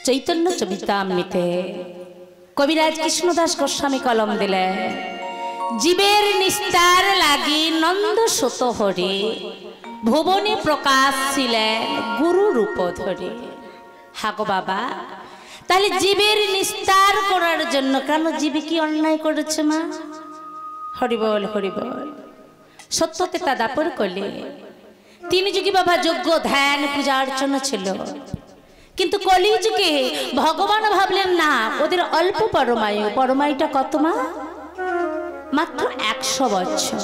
চৈতন্য চরিতামৃতে কবিরাজ কৃষ্ণদাস গোস্বামী কলম দিলে জীবের নিস্তার লাগি নন্দ সত হরে ভুবনে প্রকাশ ছিলেন গুরু রূপ ধরে। হাগো বাবা, তাহলে জীবের নিস্তার করার জন্য, কেন জীবে কি অন্যায় করেছে মা? হরিবল হরিবল। সত্যতে তা দাপর করলে তিনি যুগে বাবা যোগ্য ধ্যান পূজা অর্চনা ছিল, কিন্তু কলি যুগে ভগবান ভাবলেন না, ওদের অল্প পরমায়ু। পরমায়ুটা কত মা? মাত্র 100 বছর।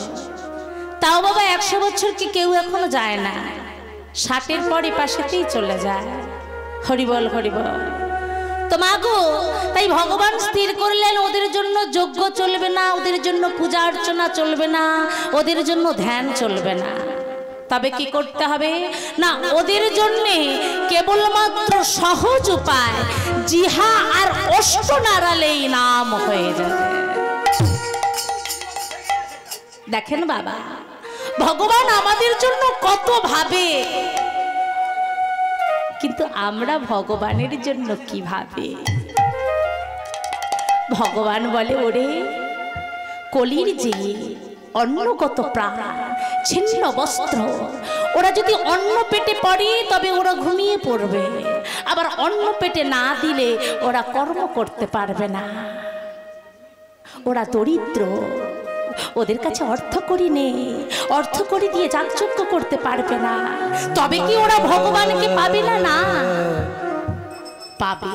তাও বাবা 100 বছর কি কেউ এখনো যায় না, 60-এর পরে পাশেতেই চলে যায়। হরিবল হরিবল। তো মাগো, তাই ভগবান স্থির করলেন ওদের জন্য যজ্ঞ চলবে না, ওদের জন্য পূজা অর্চনা চলবে না, ওদের জন্য ধ্যান চলবে না। তবে কি করতে হবে না, ওদের জন্য কেবলমাত্র সহজ উপায়, জিহা আর অষ্ট নাড়ালেই নাম হয়ে যাবে। দেখেন বাবা, ভগবান আমাদের জন্য কত ভাবে, কিন্তু আমরা ভগবানের জন্য কি ভাবে? ভগবান বলে, ওরে কলির যে অন্নগত প্রাণ, ছিন্ন বস্ত্র, ওরা যদি অন্ন পেটে পড়ে তবে ওরা ঘুমিয়ে পড়বে, আবার অন্ন পেটে না দিলে ওরা কর্ম করতে পারবে না। ওরা দরিদ্র, ওদের কাছে অর্থ করি নেই, অর্থ করি দিয়ে যাগযজ্ঞ করতে পারবে না। তবে কি ওরা ভগবানকে পাবে না? না পাবে।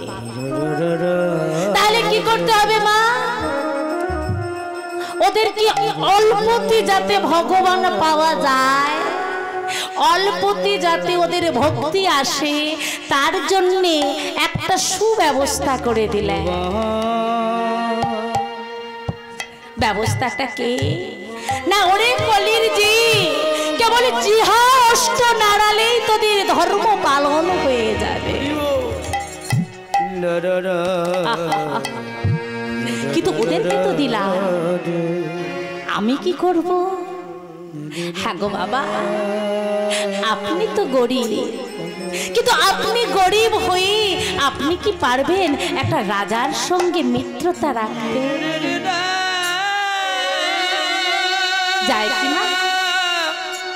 তাহলে কি করতে হবে মা? ওদের কি অল্পতে যাতে ভগবান পাওয়া যায়, অল্পতে যাতে ওদের ভক্তি আসে, তার জন্য একটা সুব্যবস্থা করে দিলেন। ব্যবস্থাটা কি না, ওরে কলির জি কেবল জিহা অষ্ট নাড়ালেই তোদের ধর্ম পালন হয়ে যাবে। কিন্তু ওদেরকে তো দিলাম, আমি কি করব? হ্যাঁ গো বাবা, আপনি তো গরিব, কিন্তু আপনি গরিব হয়ে আপনি কি পারবেন একটা রাজার সঙ্গে মিত্রতা রাখতে? যায় কিনা?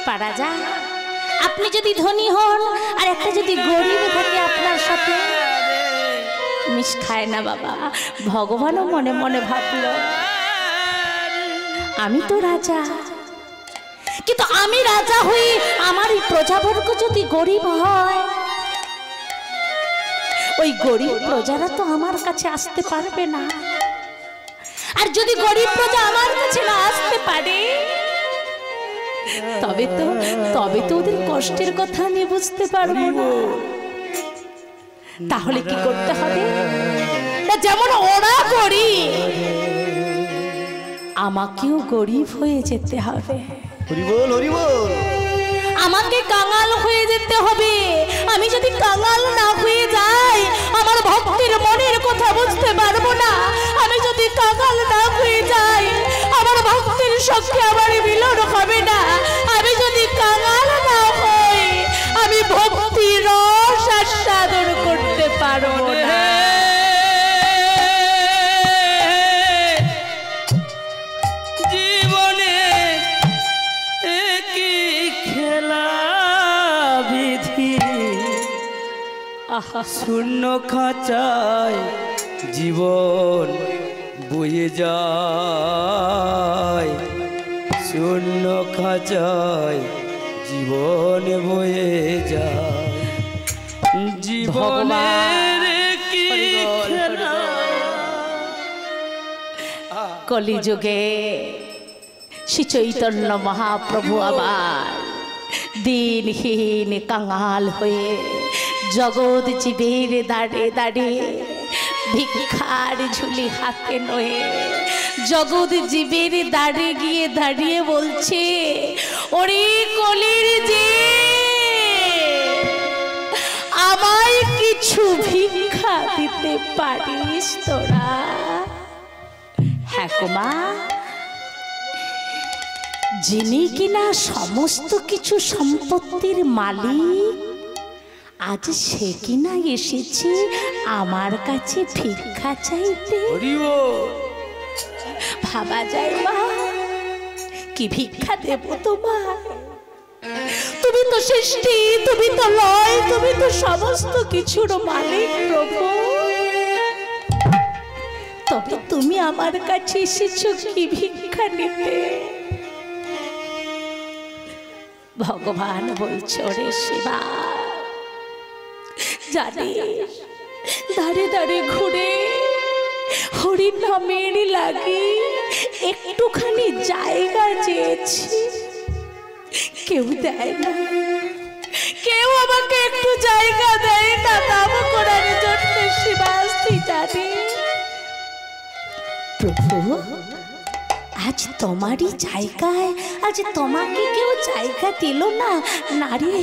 পারা যায়? আপনি যদি ধনী হন আর একটা যদি গরিব থাকে আপনার সাথে, মিশ খায় না বাবা। ভগবানও মনে মনে ভাবল, আমি তো রাজা, কিন্তু আমি রাজা হই, আমার এই প্রজাবর্গ যদি গরিব হয়, ওই গরিব প্রজারা তো আমার কাছে আসতে পারবে না। আর যদি গরিব প্রজা আমার কাছে না আসতে পারে, তবে তো ওদের কষ্টের কথা আমি বুঝতে পারবো না। তাহলে কি করতে হবে না, যেমন ওরা গরিব, আমাকেও গরিব হয়ে যেতে হবে। হরিবল হরিবল। আমাকে কাঙাল হয়ে যেতে হবে। আমি যদি কাঙাল না হয়ে যাই, আমার ভক্তির মনের কথা বুঝতে পারবো না। আমি যদি কাঙাল না হয়ে যাই, আমার ভক্তির সঙ্গে আমার মিলন হবে না। আমি যদি কাঙাল না হই, আমি ভক্তির রস আস্বাদন করতে পারবো না। জীবনে একই খেলা বিধি, শূন্য খাঁচায় জীবন বয়ে যায়, শূন্য খাঁচায় জীবন বয়ে যায়। জীবনের কি খেলা। কলিযুগে শ্রী চৈতন্য মহাপ্রভু আবার দিনহীন কাঙাল হয়ে জগৎ জীবের দাঁড়ে দাঁড়িয়ে ভিক্ষার ঝুলি হাতে নয়ে জগৎ জীবের দাঁড়িয়ে বলছে, ওরে কলির যে আমায় কিছু ভিক্ষা দিতে পারিস তোরা? হ্যাঁ মা, যিনি কিনা সমস্ত কিছু সম্পত্তির মালিক, আজ সে কিনা এসেছে আমার কাছে ভিক্ষা চাইতে। ভাবা যায় মা, কি ভিক্ষা দেব তোমার? তুমি তো সৃষ্টি, তুমি তো লয়, তুমি তো সমস্ত কিছুর মালিক প্রভু। তবে তুমি আমার কাছে এসেছো কি ভিক্ষা নিতে? ভগবান বলছো রে শিবা, জানিস দাঁড়ে দাঁড়ে ঘুরে হরির নামের লাগি একটুখানি জায়গা চেয়েছি, কেউ দেয় না, কেউ আমাকে একটু জায়গা দেয় না নাম করার জন্য। শিবাস্তি জানি প্রভু, আজ তোমারই জায়গায় আজ তোমাকে কেউ জায়গা দিল না। নারী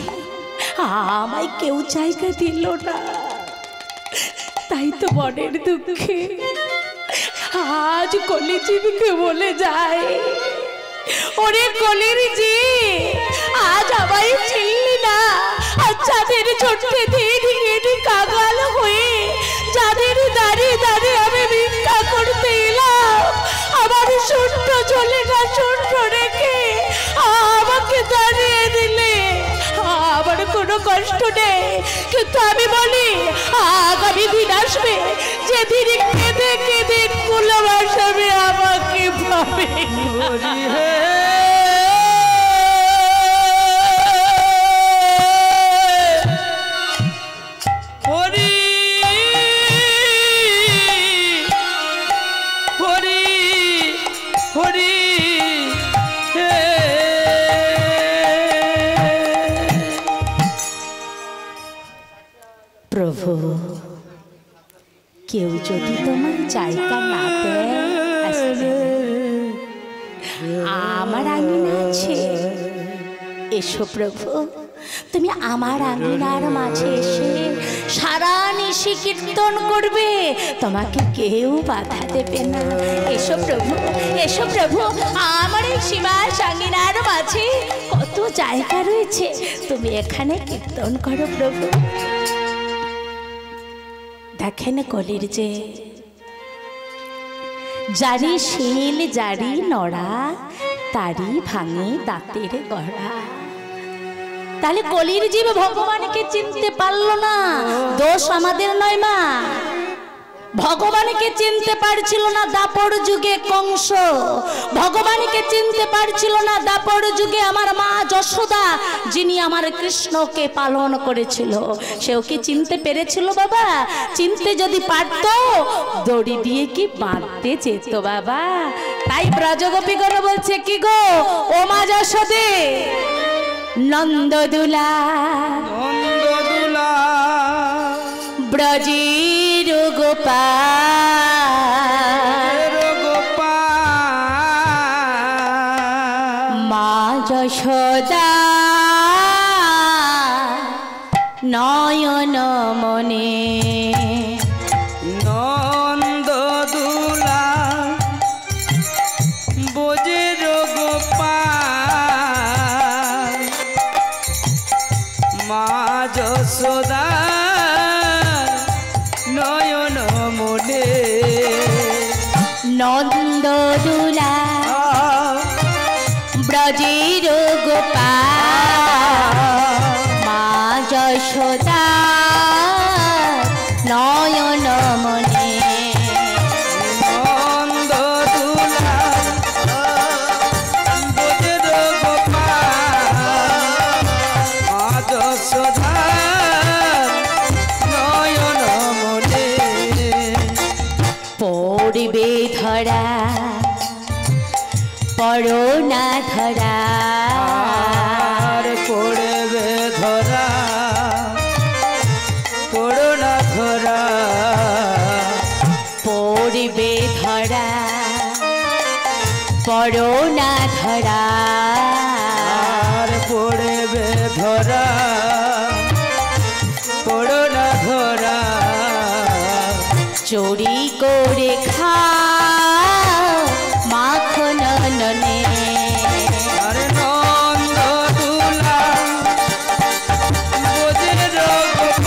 আমায় কেউ জায়গা দিল না, তাই তো মনের দুঃখে আজ কলিজীবকে বলে যায়, ওরে কলির জি আজ আমায় চিনলি না। আজ যাদের ছোট্টে দিয়ে কাগাল হয়ে যাদের দাঁড়িয়ে দাঁড়িয়ে আমি ভিক্ষা করতে এলাম, আমার শূন্য চলে না, শূন্য রেখে আমাকে দাঁড়িয়ে দিলে আমার কোনো কষ্ট নেই। কিন্তু আমি বলি আগামী দিন আসবে যেদিন কেঁদে কেঁদে কুলো ভাসাবে আমাকে পাবে। প্রভু, কেউ যদি তোমার জায়গা না দেয়, আমার আঙিনা আছে, এসো প্রভু, তুমি আমার আঙিনার মাঝে এসে সারা নিশি কীর্তন করবে, তোমাকে কেউ বাধা দেবে না। এসো প্রভু, এসো প্রভু, আমার এই শিবাস আঙিনার মাঝে কত জায়গা রয়েছে, তুমি এখানে কীর্তন করো প্রভু। দেখেন কলির যে জারি শিল জারি নড়া, তারি ভাঙে দাঁতের গড়া। তাহলে কলির জীব ভগবানকে চিনতে পারলো না, দোষ আমাদের নয় মা। ভগবানকে চিনতে পারছিল না দাপর যুগে কংস, ভগবানকে চিনতে পারছিল না দাপর যুগে আমার মা যশোদা, যিনি আমার কৃষ্ণকে পালন করেছিল। সেও কি চিনতে পেরেছিল বাবা? চিনতে যদি পারত দড়ি দিয়ে কি বাঁধতে যেত বাবা? তাই ব্রজগোপীগণ বলছে কি গো ও মা যশোদে, নন্দদুলা নন্দদুলা ব্রজের গোপাল, মা যশোদা নয়ন মনে। নন্দদুলা ব্রজের গোপাল, মা যশোদা নয়ন মনে। নন্দদুলা ব্রজের গোপাল, মা যশোদা নয়ন মনে। নন্দদুলা ব্রজের গোপাল, মা যশোদা নয়ন মনে। পড়বে ধরা পড়ো না ধরা, আর পড়বে ধরা পড়ো না ধরা। পড়বে ধরা পড়ো না ধরা, আর পড়বে ধরা পড়ো না ধরা। চুরি করে খাও মাখন ননে। আরে নন্দদুলা ব্রজের গোপাল,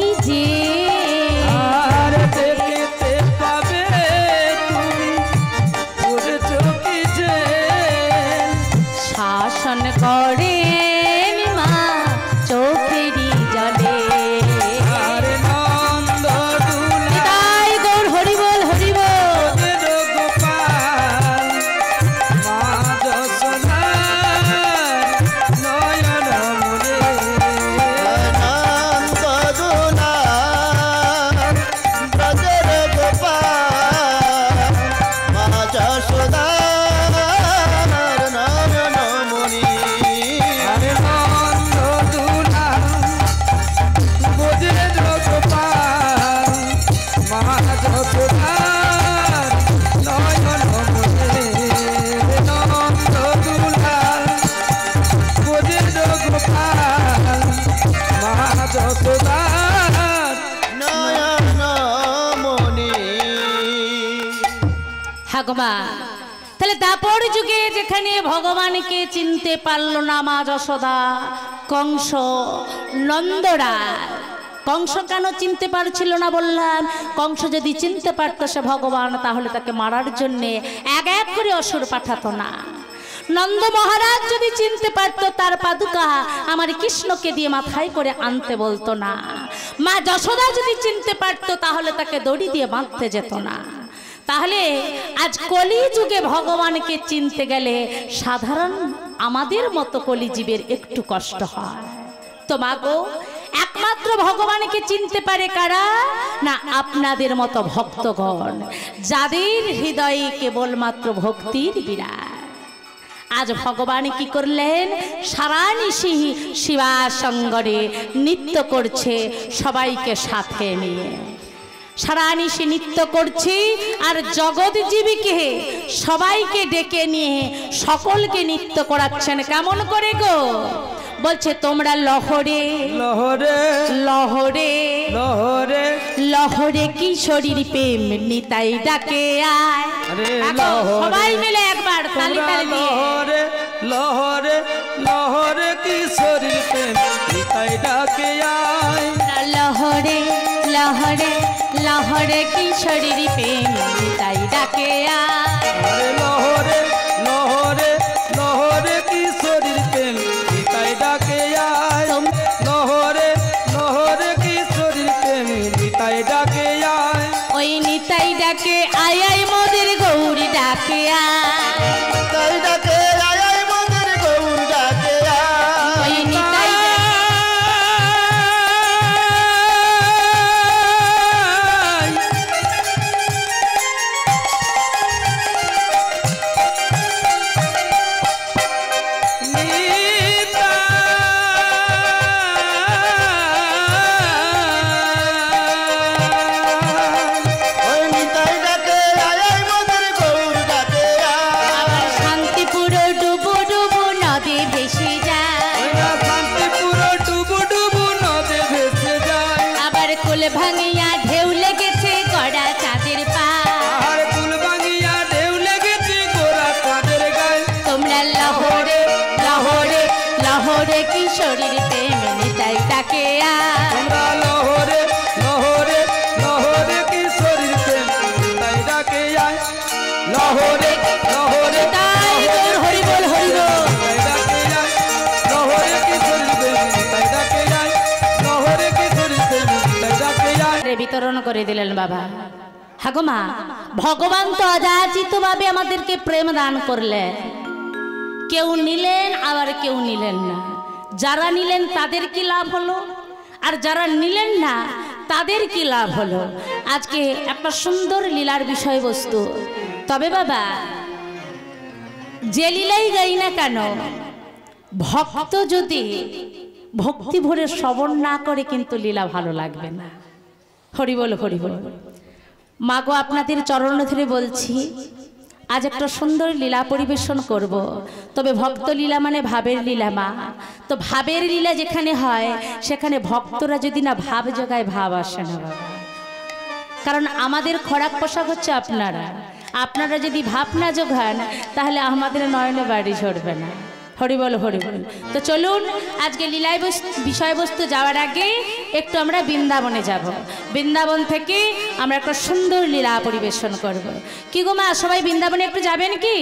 চোখই যে আর দেখতে পাবে তুমি ওর চোখে যে শাসন করেন মা চোখেরই জলে। আর নন্দ দুলা তাই গৌর হরিবল হরিবল। গোপাল মা যশোদার নয়ন মুরে নন্দ দুলাল ব্রজের গোপাল মা যশোদার নয়ন মণি। আরে নন্দ দুলা বোঝে গোপাল মা যশোদার নয়ন মুরে নন্দ দুলা বোঝে গোপাল মা যশোদার নয়ন মণি। হাগমা তাহলে দাপর যুগে যেখানে ভগবানকে চিনতে পারল না মা যশোদা, কংস নন্দরা, কংস কেন চিনতে পারছিল না বললাম, কংস যদি চিনতে পারতো সে ভগবান তাহলে তাকে মারার জন্যে এক এক করে অসুর পাঠাতো না। নন্দ মহারাজ যদি চিনতে পারতো তার পাদুকা আমার কৃষ্ণকে দিয়ে মাথায় করে আনতে বলতো না। মা যশোদা যদি চিনতে পারতো তাহলে তাকে দড়ি দিয়ে বাঁধতে যেত না। তাহলে আজ কলি যুগে ভগবানকে চিনতে গেলে সাধারণ আমাদের মতো কলিজীবের একটু কষ্ট হয়। তো মাগো একমাত্র ভগবানকে চিনতে পারে কারা না আপনাদের মতো ভক্তগণ, যাদের হৃদয়ে কেবলমাত্র ভক্তির বিরাট। আজ ভগবান কি করলেন, সারা নিশি শিবা সঙ্গরে নৃত্য করছে সবাইকে সাথে নিয়ে, সারা নিশি নৃত্য করছি আর জগৎ জীবীকে সবাইকে ডেকে নিয়ে সকলকে নৃত্য করাচ্ছেন। কেমন করে গো বলছে, তোমরা লহরে লহরে লহরে লহরে লহরে কিশোরীর প্রেম নিতাই ডাকে আয়। আরে দেখো, লহরে সবাই মিলে একবার তালি তোমরা তালি দিয়ে লহরে লহরে লহরে কিশোরীর প্রেম নিতাই ডাকে আয়। লহরে লহরে লহরে কিশোরীর প্রেম নিতাই ডাকে আয়। আরে লহরে লহরে লহরে কিশোরীর প্রেম নিতাই ডাকে আয়। লহরে লহরে কিশোরীর প্রেম নিতাই ডাকে আয়। ওই নিতাই ডাকে আয় আয় মোদের গৌরী ডাকে আয়। তাই ডাকে আয় আয় মোদের গৌর ডাকে আয়। ওই নিতাই ওই নিতাই ডাকে আয় আয় মোদের গৌর ডাকে আয়। শান্তিপুর ডুবু ডুবু নদী ভেসে যায়, শান্তিপুর ডুবু ডুবু নদে ভেসে যায়। আবার কুল ভাঙিয়া ঢেউ লেগেছে গড়া চাঁদের পা। আর কুল ভাঙিয়া ঢেউ লেগেছে গোরা চাঁদের গায়ে। তোমরা লহরে লহরে লহরে কিশোরীর প্রেম নিতাই ডাকে আয়। তোমরা লহরে লহরে লহরে কিশোরীর প্রেম নিতাই ডাকে আয়। লহরে লহরে তাই তোর হরি বল হরি বল। নিতাই ডাকে আয়। লহরে কিশোরীর প্রেম নিতাই ডাকে আয়। লহরে কিশোরীর প্রেম নিতাই ডাকে আয়। বিতরণ করে দিলেন বাবা। হাগমা ভগবান তো অযাচিত ভাবে আমাদেরকে প্রেম দান করলেন, কেউ নিলেন আবার কেউ নিলেন না। যারা নিলেন তাদের কি লাভ হলো, আর যারা নিলেন না তাদের কি লাভ হলো। আজকে একটা সুন্দর লীলার বিষয়বস্তু। তবে বাবা যে লীলাই গাই না কেন, ভক্ত যদি ভক্তি ভরে শ্রবণ না করে কিন্তু লীলা ভালো লাগবে না। হরি বল হরি বল। মাগো আপনাদের চরণ ধরে বলছি, আজ একটা সুন্দর লীলা পরিবেশন করব। তবে ভক্ত লীলা মানে ভাবের লীলা মা। তো ভাবের লীলা যেখানে হয় সেখানে ভক্তরা যদি না ভাব জোগায়, ভাব আসে না বাবা। কারণ আমাদের খোরাক পোশাক হচ্ছে আপনারা, আপনারা যদি ভাব না জোগান তাহলে আমাদের নয়নে বাড়ি ঝরবে না। হরি বল হরি বল। তো চলুন আজকে লীলায় বিষয়বস্তু যাওয়ার আগে একটু আমরা বৃন্দাবনে যাব। বৃন্দাবন থেকে আমরা একটা সুন্দর লীলা পরিবেশন করব। কি গো মা, সবাই বৃন্দাবনে একটু যাবেন কি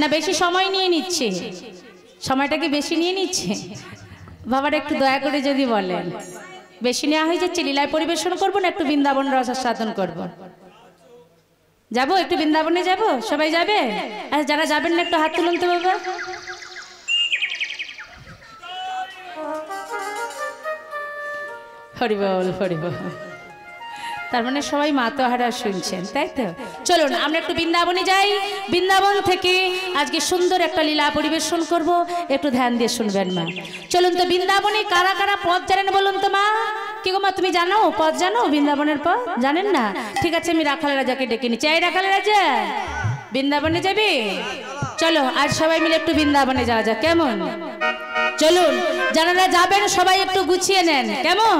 না বেশি সময় নিয়ে নিচ্ছে? সময়টা কি বেশি নিয়ে নিচ্ছে? বাবারা একটু দয়া করে যদি বলেন, বেশি নেওয়া হয়ে যাচ্ছে? লীলায় পরিবেশন করবো না একটু বৃন্দাবন রস আস্বাদন করবো? যাবো একটু বৃন্দাবনে যাব, সবাই যাবে? আর যারা যাবেন না একটু হাত তুলুন তো বাবা। হরি বল হরি বল। তার মানে সবাই মাতোহারা শুনছেন, তাই তো? চলুন আমরা একটু বৃন্দাবনে যাই। বৃন্দাবন থেকে আজকে সুন্দর একটা লীলা পরিবেশন করব, একটু ধ্যান দিয়ে শুনবেন মা। চলুন তো বৃন্দাবনে কারা কারা পথ জানেন বলুন তো মা। কি গো মা, তুমি জানো পথ? জানো বৃন্দাবনের পথ? জানেন না? ঠিক আছে, আমি রাখাল রাজাকে ডেকে নিচ্ছি। এই রাখাল রাজা, বৃন্দাবনে যাবি? চলো আজ সবাই মিলে একটু বৃন্দাবনে যাওয়া যাক, কেমন? চলুন যারা যাবেন সবাই একটু গুছিয়ে নেন, কেমন?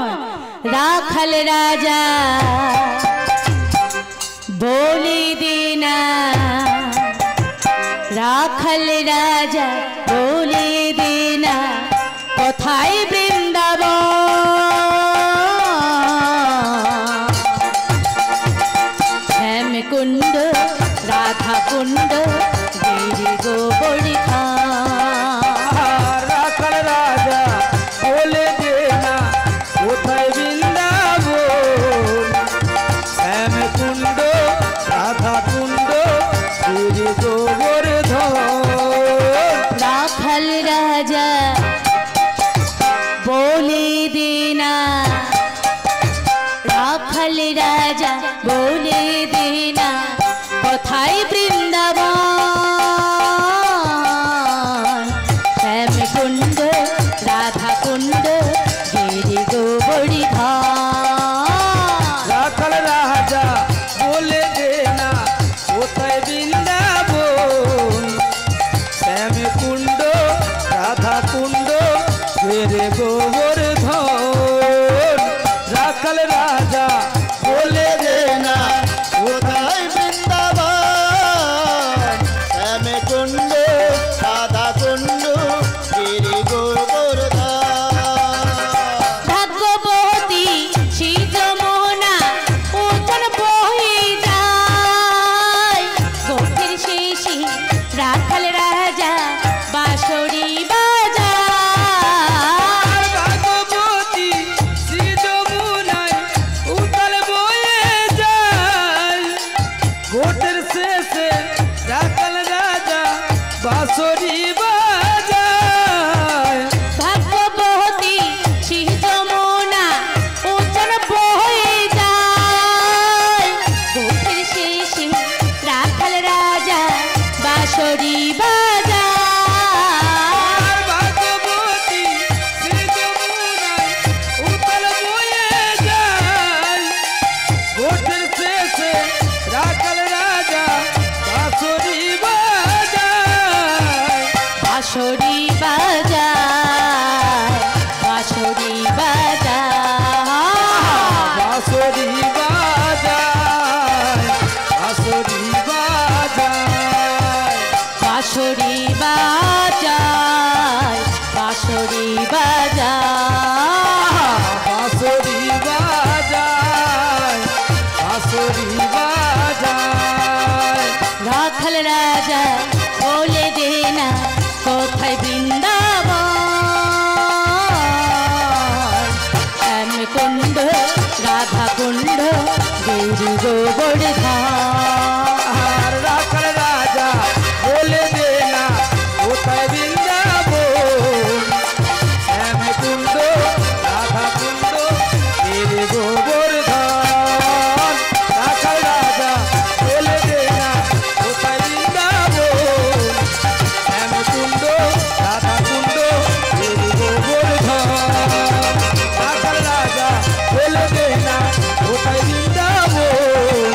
রাখাল রাজা বলি দিনা, রাখাল রাজা বলি দিনা, কোথায় বৃন্দাবন? শ্যামকুণ্ড রাধা কুণ্ড গিরি গোবরি রাখাল রাজা বলে দে না কোথায় বৃন্দাবন, শ্যামকুণ্ড রাধা কুণ্ড গিরি গোবর্ধন। রাখাল রাজা বলে দে না, রাখাল রাজা বলে দে না, কোথায় বৃন্দাবন? শ্যামকুণ্ড রাধা কুণ্ড গিরি গোবর্ধন। রাখাল রাজা বলে দে না কোথায় বৃন্দাবন, শ্যামকুণ্ড রাধা কুণ্ড গিরি গোবর্ধন। রাখাল রাজা বলে দে না কোথায় বৃন্দাবন, শ্যামকুণ্ড রাধা কুণ্ড গিরি গোবর্ধন। ভাগ্যবতী শ্রী যমুনা উঠন বহি যায়, গোপীর শেষে রাখাল রাজা বাঁশরি বাজায়। ভাগবতী শ্রী যমুনায় উতাল বয়ে যায়, ঘোটের শেষে রাখাল রাজা বাঁশরি বাজায়। ভাগ্যবতী শ্রী যমুনা উঠন বহি যায়, গোপীর শেষে রাখাল রাজা বাঁশরি বাজায়। ভাগবতী শ্রী যমুনায় উতাল বয়ে যায়, ঘোটের শেষে রাখাল রাজা বাঁশরি বাজায়। বাঁশরি বাজায়, বাঁশরি বাজায়। বাঁশরি বাজায়, বাঁশরি বাজায়। বাঁশরি বাজায়, বাঁশরি বাজায়। বাঁশরি বাজায়, বাঁশরি বাজায়। রাখাল রাজা বলে দে না কোথায় বৃন্দাবন, শ্যামকুণ্ড রাধা কুণ্ড গিরি গোবর্ধন। আর রাখাল রাজা বলে দে না কোথায় বৃন্দাবন, শ্যামকুণ্ড রাধা কুণ্ড গিরি গোবর্ধন। রাখাল রাজা বলে দে না কোথায় বৃন্দাবন, শ্যামকুণ্ড রাধা কুণ্ড গিরি গোবর্ধন। রাখাল রাজা বলে দে না কোথায় বৃন্দাবন,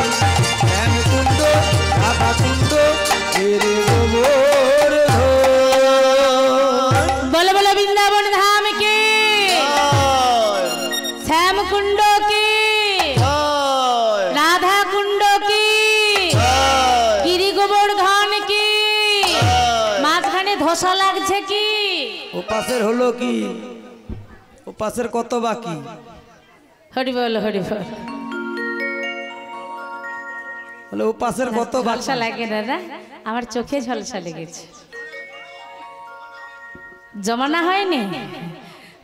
পাশের হলো কি ও পাশের কত বাকি হরি বল হরি বল। বলে ও পাশের কত বাকি ঝলসা লাগে না না, আমার চোখে ঝলসা লেগেছে। জমানা হয়নি?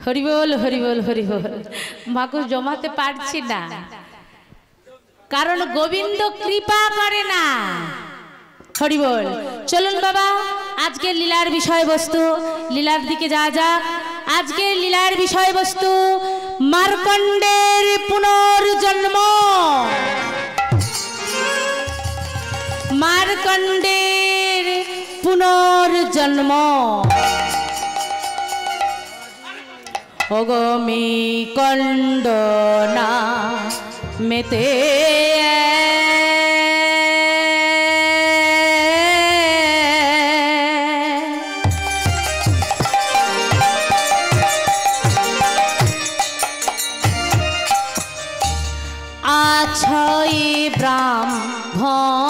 হরি বল হরি বল হরি বল। মাকে জমাতে পারছি না, কারণ গোবিন্দ কৃপা করে না। হরি বল। চলুন বাবা, আজকের লীলার বিষয়বস্তু, লীলার দিকে যা যাক। আজকের লীলার বিষয়বস্তু মার্কণ্ডের পুনর্জন্ম। মার্কণ্ডের পুনর্জন্ম। অগমি কণ্ডনা মেতে আছই ব্রাহ্মণ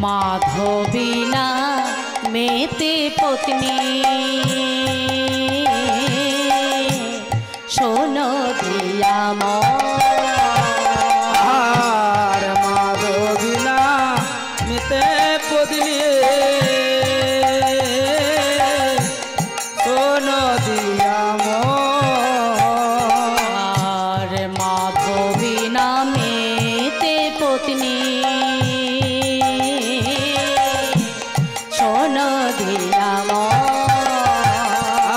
মাধবিনা মেতে পত্নী শোনো দিয়াম। আর মাধবিনা মেতে পত্নী শোনো দিয়াম। আর মাধবিনা মেতে পত্নী শোনো দিয়াম।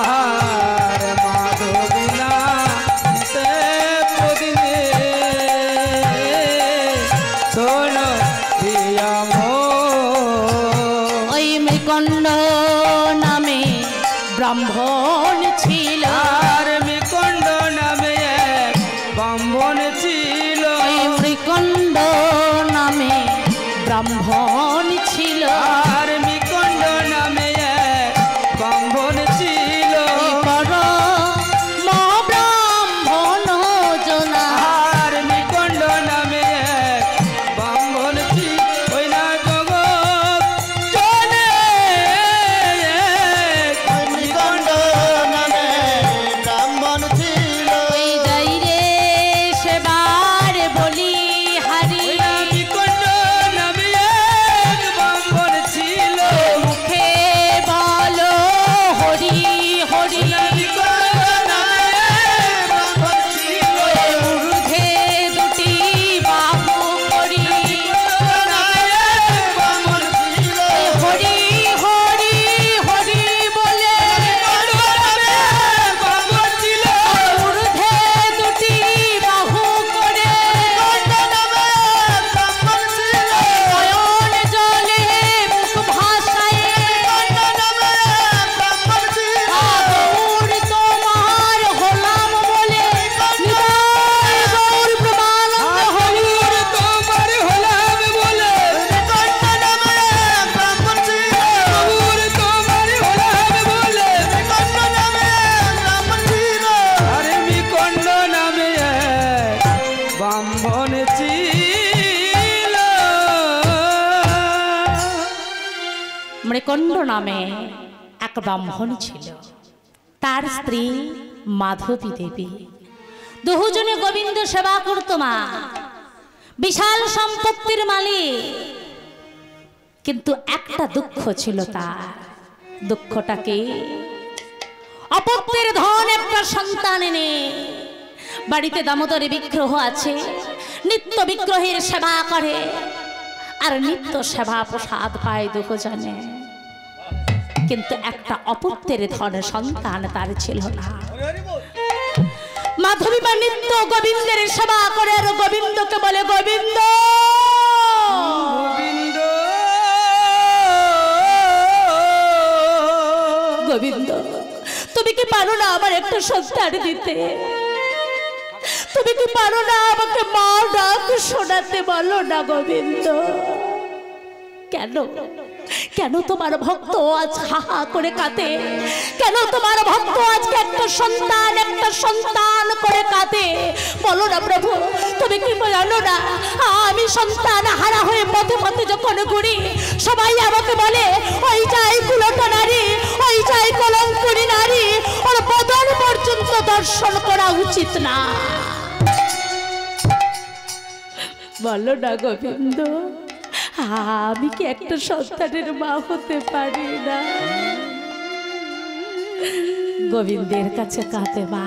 আর মাধবিনা মেতে পত্নী শোনো দিয়াম। ওই মৃকণ্ড নামে ব্রাহ্মণ ছিল। আর মৃকণ্ড নামে এক ব্রাহ্মণ ছিল। ওই মৃকণ্ড নামে ব্রাহ্মণ ছিল। আর মৃকণ্ড নামে এক ব্রাহ্মণ ছিল। পর ব্রাহ্মণ জনা। আর মৃকণ্ড নামে এক ব্রাহ্মণ ছিল। ওই না জগৎ জনে মৃকণ্ড নামে ব্রাহ্মণ ছিল। ওই যাই রে সেবার বলি হারি। ওই না মৃকণ্ড নামে এক ব্রাহ্মণ ছিল। মুখে বলো হরি হরি। মৃকণ্ড নামে এক ব্রাহ্মণ ছিল। ঊর্ধ্বে দুটি বাহু করি ব্রাহ্মণ ছিল। হরি হরি হরি বলে ব্রাহ্মণ ছিল। ঊর্ধ্বে দুটি বাহু করে নয়ন জলে মুখ ভাসায় গৌর তোমার হলাম বলে নিতাই গৌর প্রমানন্দ হরি। তোমার হলাম বলে গৌর তোমার হলাম বলে। আরে মৃকণ্ড নামে এক ব্রাহ্মণ ছিল। মৃকণ্ড নামে এক ব্রাহ্মণ ছিল, তার স্ত্রী মাধবী দেবী। দুজনে গোবিন্দ সেবা করত। মা বিশাল সম্পত্তির মালিক, কিন্তু একটা দুঃখ ছিল তার। দুঃখটাকে অপত্যের ধন একটা সন্তান এনে বাড়িতে দামোদরে বিগ্রহ আছে, নিত্য বিগ্রহের সেবা করে আর নিত্য সেবা প্রসাদ পায় দুজনে। কিন্তু একটা অপত্যের ধন সন্তান তার ছিল না। মাধবী মা নিত্য গোবিন্দের সেবা করে আর গোবিন্দকে বলে গোবিন্দ গোবিন্দ গোবিন্দ তুমি কি পারো না আমার একটা সন্তান দিতে? তুমি কি পারো না আমাকে মা ডাক শোনাতে? বলো না গোবিন্দ। কেন কেন তোমার ভক্ত আজ হাহা করে কাঁদে? কেন তোমার ভক্ত আজকে একটা সন্তান করে কাঁদে? বলো না প্রভু, তুমি কি জানো না আমি সন্তান হারা হয়ে পথে পথে যখন ঘুরি সবাই আমাকে বলে ওই যাই কুলটা নারী, ওই যাই কলঙ্করী নারী, ওর বদন পর্যন্ত দর্শন করা উচিত না। বলো না গোবিন্দ, আমি কি একটা সন্তানের মা হতে পারি না? গোবিন্দের কাছে কাঁদে মা।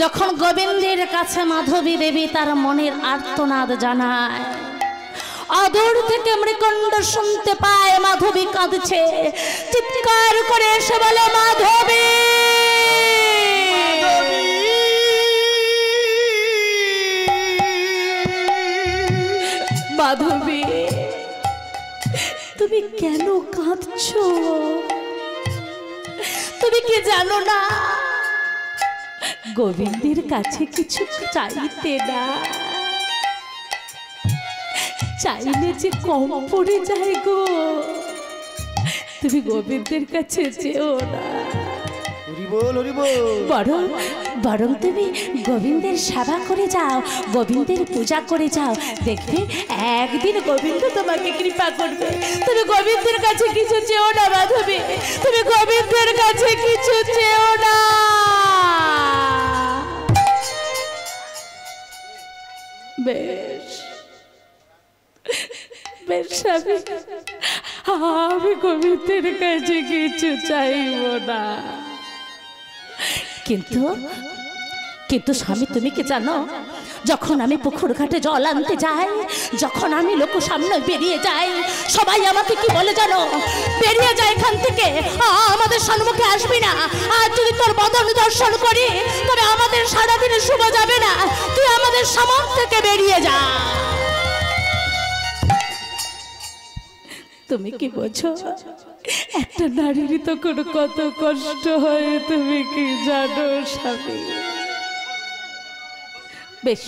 যখন গোবিন্দের কাছে মাধবী দেবী তার মনের আর্তনাদ জানায়, অদূর থেকে মৃকণ্ড শুনতে পায় মাধবী কাঁদছে, চিৎকার করে এসে বলে মাধবী মাধবী তুমি কেন কাঁদছো? তুমি কি জানো না গোবিন্দের কাছে কিছু চাইতে না, চাইলে যে কম পড়ে যায় গো। তুমি গোবিন্দের কাছে যেও না, বরং তুমি গোবিন্দের সেবা করে যাও, গোবিন্দের পূজা করে যাও, দেখবে একদিন গোবিন্দ তোমাকে কৃপা করবে। তুমি গোবিন্দের কাছে কিছু চেও না মাধবী, তুমি গোবিন্দের কাছে কিছু চেও না। বেশ বেশ আমি গোবিন্দের কাছে কিছু চাইব না, কিন্তু কিন্তু স্বামী তুমি কি জানো, যখন আমি পুকুর ঘাটে জল আনতে যাই, যখন আমি লোক সামনে বেরিয়ে যাই, সবাই আমাকে কি বলে জানো? বেরিয়ে যায় এখান থেকে, আমাদের সম্মুখে আসবি না, আর যদি তোর বদন দর্শন করি তবে আমাদের সারাদিনে শুভ যাবে না, তুই আমাদের সম্মুখ থেকে বেরিয়ে যা। তুমি কি বোঝো একটা নারীর তখন কত কষ্ট হয়? তুমি কি জানো স্বামী? বেশ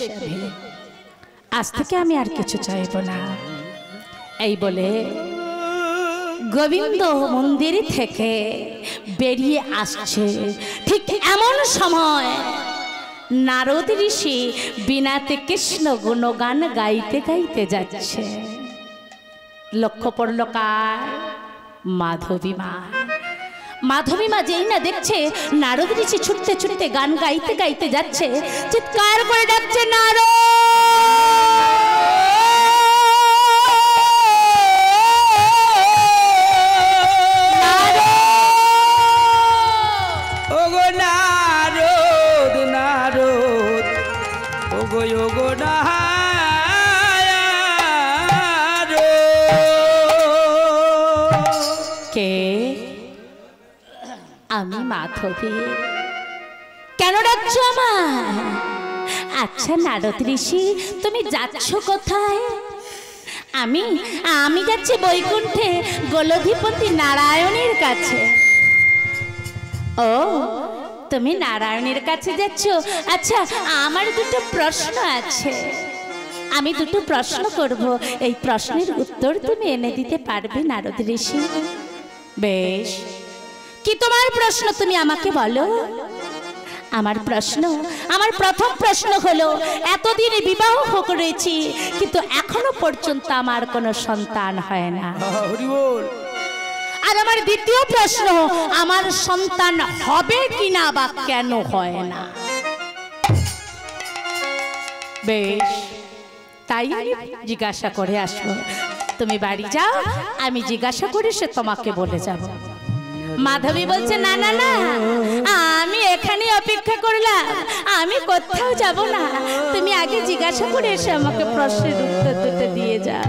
আজ থেকে আমি আর কিছু চাইব না, এই বলে গোবিন্দ মন্দির থেকে বেরিয়ে আসছে। ঠিক এমন সময় নারদ ঋষি বিনাতে কৃষ্ণ গুণগান গাইতে গাইতে যাচ্ছে। লক্ষ্য পড়ল কার? মাধবী মা। মাধবী মা যেই না দেখছে নারদ ঋষি ছুটতে ছুটতে গান গাইতে গাইতে যাচ্ছে, চিৎকার করে ডাকছে নারদ। ওগো নারদ নারদ ওগো ওগো কে? আমি মাধবী। কেন ডাকছো আমায়? আচ্ছা নারদ ঋষি তুমি যাচ্ছ কোথায়? আমি যাচ্ছি বৈকুণ্ঠে গোলধিপতি নারায়ণের কাছে। ও তুমি নারায়ণের কাছে যাচ্ছ? আচ্ছা আমার দুটো প্রশ্ন আছে, আমি দুটো প্রশ্ন করব, এই প্রশ্নের উত্তর তুমি এনে দিতে পারবে নারদ ঋষি? বেশ, কি তোমার প্রশ্ন তুমি আমাকে বলো। আমার প্রথম প্রশ্ন হলো, এতদিন বিবাহ করেছি কিন্তু এখনো পর্যন্ত আমার কোনো সন্তান হয় না। আর আমার দ্বিতীয় প্রশ্ন, আমার সন্তান হবে কিনা বা কেন হয় না। বেশ, তাই জিজ্ঞাসা করে আসবো। তুমি বাড়ি যাও, আমি জিজ্ঞাসা করে সে তোমাকে বলে যাব। মাধবী বলছে না না না, আমি এখানে অপেক্ষা করলাম, আমি কোথাও যাব না, তুমি আগে জিজ্ঞাসা করে এসে আমাকে প্রশ্নের উত্তর দিতে দিয়ে যা।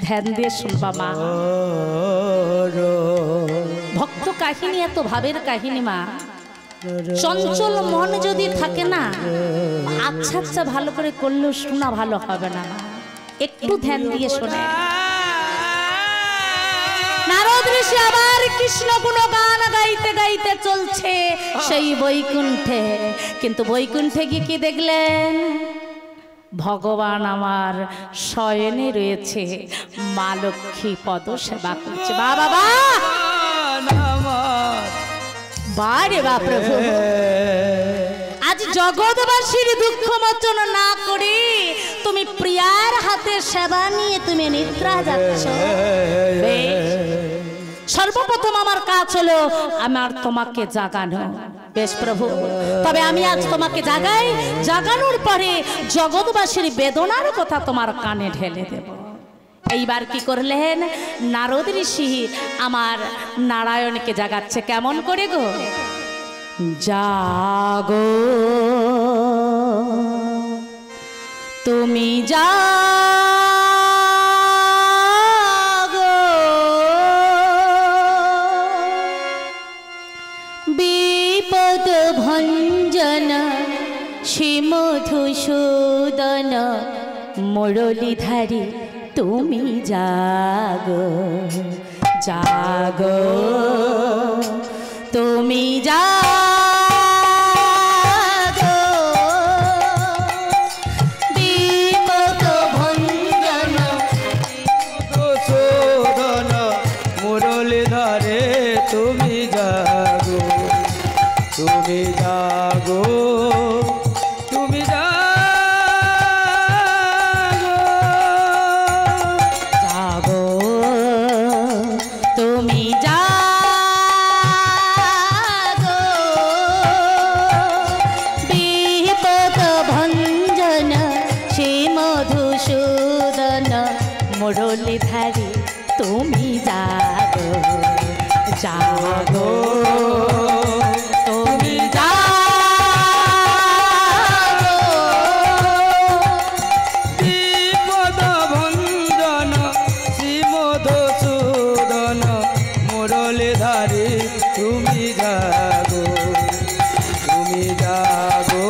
ধ্যান দিয়ে শুনবা মা। ভক্ত কাহিনী এত ভাবের কাহিনী মা। চঞ্চল মন যদি থাকে না, আচ্ছা আচ্ছা ভালো করে করলেও শোনা ভালো হবে না মা। একটু ধ্যান দিয়ে শোনে। নারদ ঋষি আবার কৃষ্ণ গুণগান গাইতে গাইতে চলছে সেই বৈকুণ্ঠে। কিন্তু বৈকুণ্ঠে গিয়ে কি দেখলেন? ভগবান আমার শয়নে রয়েছে, মা লক্ষ্মী পদ সেবা করছে। বাবা বারে বা প্রভু, আজ জগৎবাসীর দুঃখ মোচন না করে তুমি প্রিয়ার হাতে সেবা নিয়ে তুমি নিদ্রা যাচ্ছ। সর্বপ্রথম আমার কাজ হলো আমার তোমাকে জাগানো। বেশ প্রভু, তবে আমি আজ তোমাকে জাগাই, জাগানোর পরে জগৎবাসীর বেদনার কথা তোমার কানে ঢেলে দেব। এইবার কি করলেন? নারদ ঋষি আমার নারায়ণকে জাগাচ্ছে। কেমন করে গো? জাগো তুমি জাগো, বিপদ ভঞ্জন শ্রী মধুসূদন মুরলীধারী তুমি জাগো, জাগো তুমি জাগো, বিপদ ভঞ্জন মধুসূদন মুরলীধারে তুমি জাগো, তুমি জাগো, তুমি জাগো, তুমি জাগো, বিপদ ভঞ্জন শ্রী মধুসূদন মুরলীধারী তুমি জাগো, জাগো তুমি জাগো, বিপদ ভঞ্জন শ্রী মধুসূদন মুরলীধারী তুমি জাগো, তুমি জাগো,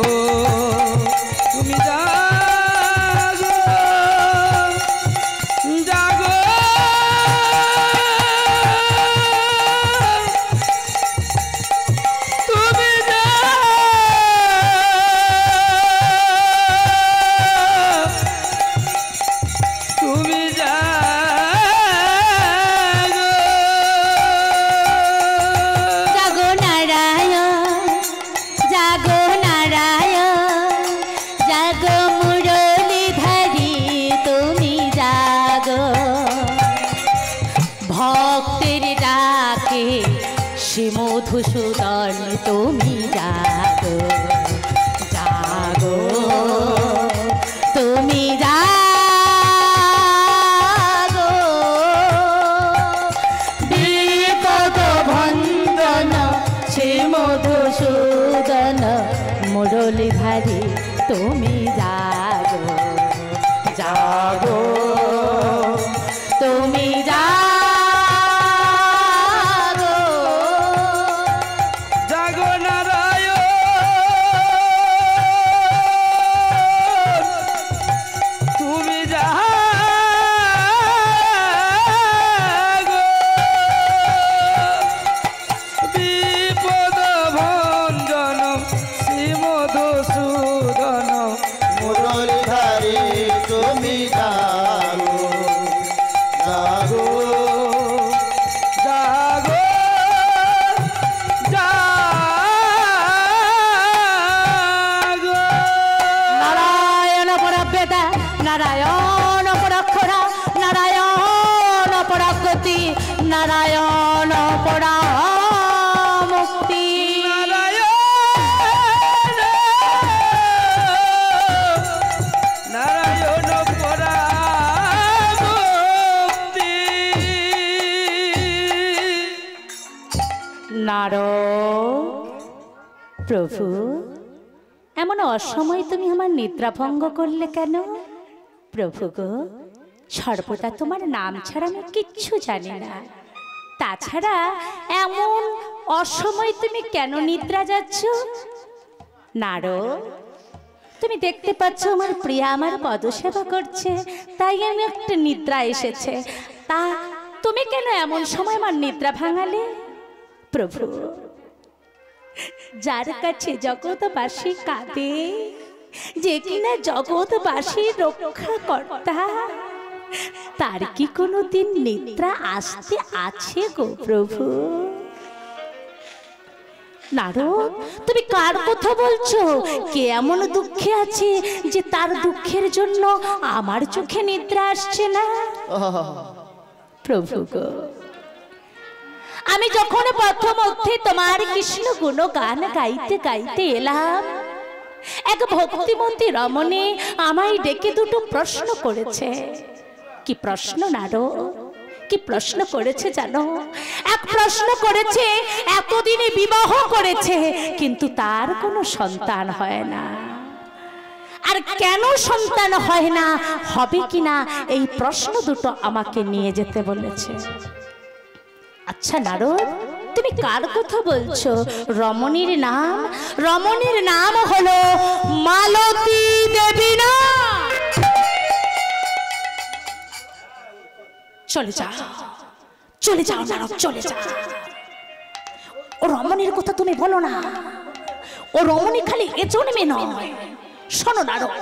তুমি জাগো, জাগো তুমি তুমি জাগো নারায়ণ, জাগো নারায়ণ, জাগো মুরলীধারী তুমি জাগো, ভক্তের ডাকে শ্রী মধুসূদন তুমি জাগো, জাগো তুমি জাগো, বিপদ ভঞ্জন শ্রী মধুসূদন মুরলীধারী তুমি জাগো, জাগো তুমি জাগো, জাগো নারায়ণ, তুমি জাগো, বিপদ ভঞ্জন শ্রী মধুসূদন মুরলীধারী তুমি জাগো, জাগো, জাগো, জাগো। নারায়ণ পরবেদা, নারায়ণ পরাক্ষরা, নারায়ণ পরাগতি, নারায়ণ পরামুক্তি, নারায়ণ পরামুক্তি। নারদ প্রভু, এমন অসময় তুমি আমার নিদ্রাভঙ্গ করলে কেন? প্রভু গো, সর্বদা তোমার নাম ছাড়া আমি কিচ্ছু জানি না। তাছাড়া এমন অসময় তুমি কেন নিদ্রা যাচ্ছ? নারদ, তুমি দেখতে পাচ্ছ আমার প্রিয়া আমার পদসেবা করছে, তাই আমি একটা নিদ্রা এসেছে। তা তুমি কেন এমন সময় আমার নিদ্রা ভাঙালে? প্রভু, যার কাছে জগৎবাসী কাঁদে, যে কিনা জগৎবাসীর রক্ষা কর্তা, তার কি কোনোদিন নিদ্রা আসতে আছে গো প্রভু? নারদ, তুমি কার কথা বলছো? কে এমন দুঃখে আছে যে তার দুঃখের জন্য আমার চোখে নিদ্রা আসছে না? প্রভু গো, আমি যখন প্রথম অধ্যায়ে তোমার কৃষ্ণ গুণগান গাইতে গাইতে এলাম, এক ভক্তিমতী রমণী আমায় ডেকে দুটো প্রশ্ন করেছে। কি প্রশ্ন নারদ? কি প্রশ্ন করেছে জানো? এক প্রশ্ন করেছে, এতদিনে বিবাহ করেছে কিন্তু তার কোনো সন্তান হয় না, আর কেন সন্তান হয় না, হবে কিনা, এই প্রশ্ন দুটো আমাকে নিয়ে যেতে বলেছে। আচ্ছা নারদ, তুমি কার কথা বলছো? রমণীর নাম, রমণীর নাম হলো মালতী দেবী না? চলে যাও, চলে যাও নারদ, চলে যাও। ও রমণীর কথা তুমি বলো না। ও রমণী খালি এ জন্মে নয়, শোনো নারদ,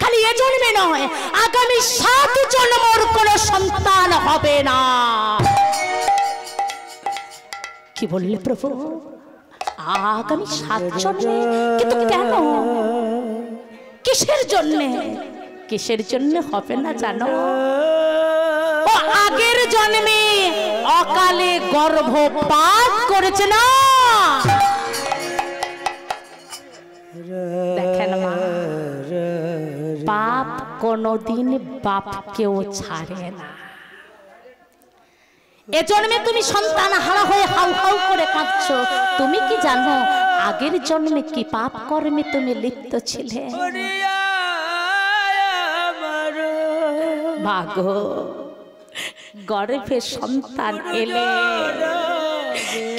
খালি এ জন্মে নয়, আগামী 7 জন্ম ওর কোনো সন্তান হবে না। কি বললে প্রভু? আগামী 7 জন্মে? কিন্তু কেন? কিসের জন্যে? কিসের জন্য হবে না জানো? ও আগের জন্মে অকালে গর্ভপাত করেছে না। দেখেন মা, পাপ কোনদিন বাপকেও ছাড়ে না। এ জন্মে তুমি সন্তান হারা হয়ে হাউ হাউ করে কাঁদছো, তুমি কি জানো আগের জন্মে কি পাপ কর্মে তুমি লিপ্ত ছিলে? ভাগো, গর্ভে সন্তান এলে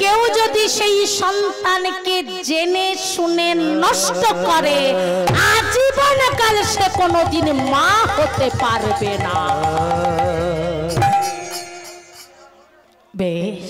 কেউ যদি সেই সন্তানকে জেনে শুনে নষ্ট করে, আজীবনকাল সে কোনোদিন মা হতে পারবে না। বেশ,